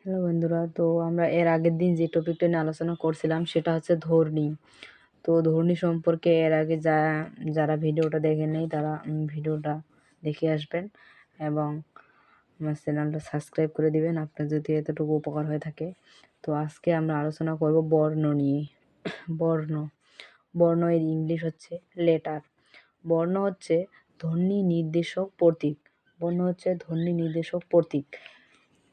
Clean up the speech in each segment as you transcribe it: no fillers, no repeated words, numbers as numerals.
Hello বন্ধুরা, তো আমরা এর আগের দিন যে টপিকটা নিয়ে আলোচনা করছিলাম সেটা হচ্ছে ধর্নী। তো ধর্নী সম্পর্কে এর আগে যারা ভিডিওটা দেখেন নাই তারা ভিডিওটা দেখে আসবেন এবং আমার চ্যানেলটা সাবস্ক্রাইব করে দিবেন আপনার যদি এতটুকু উপকার হয়ে থাকে। তো আজকে আমরা আলোচনা করব বর্ণ নিয়ে। বর্ণ বর্ণ এর ইংলিশ হচ্ছে লেটার। বর্ণ হচ্ছে ধ্বনি নির্দেশক প্রতীক। বর্ণ হচ্ছে ধ্বনি নির্দেশক প্রতীক,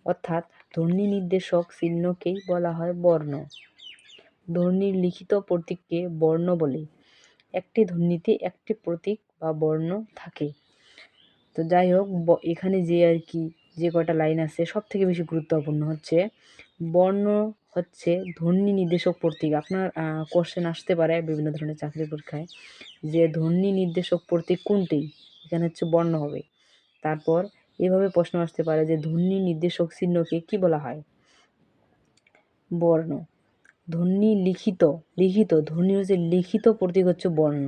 অর্থাৎ ধ্বনি নির্দেশক চিহ্নকেই বলা হয় বর্ণ। ধ্বনির লিখিত প্রতীককে বর্ণ বলে। একটি ধ্বনিতে একটি প্রতীক বা বর্ণ থাকে। তো যাই হোক, এখানে যে কয়টা লাইন আছে সব থেকে বেশি গুরুত্বপূর্ণ হচ্ছে বর্ণ হচ্ছে ধ্বনি নির্দেশক প্রতীক। আপনার কোশ্চেন আসতে পারে বিভিন্ন ধরনের চাকরি পরীক্ষায় যে ধ্বনি নির্দেশক প্রতীক কোনটি, এখানে হচ্ছে বর্ণ হবে। তারপর এভাবে প্রশ্ন আসতে পারে যে ধ্বনি নির্দেশক চিহ্নকে কি বলা হয়? বর্ণ। ধ্বনি লিখিত ধ্বনি হচ্ছে লিখিত প্রতীক হচ্ছে বর্ণ।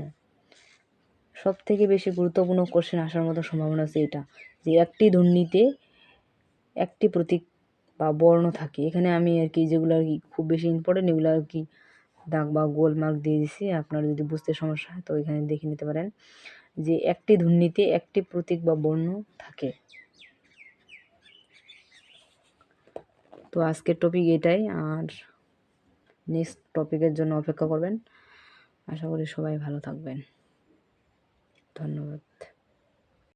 সব থেকে বেশি গুরুত্বপূর্ণ কোশ্চেন আসার মতো সম্ভাবনা আছে এটা, যে একটি ধ্বনিতে একটি প্রতীক বা বর্ণ থাকে। এখানে আমি যেগুলো খুব বেশি ইম্পর্টেন্ট এগুলো দাগ বা গোল মার্ক দিয়ে দিছি। আপনার যদি বুঝতে সমস্যা হয় তো এখানে দেখে নিতে পারেন যে একটি ধ্বনিতে একটি প্রতীক বা বর্ণ থাকে। তো আজকের টপিক এটাই, আর নেক্সট টপিকের জন্য অপেক্ষা করবেন। আশা করি সবাই ভালো থাকবেন। ধন্যবাদ।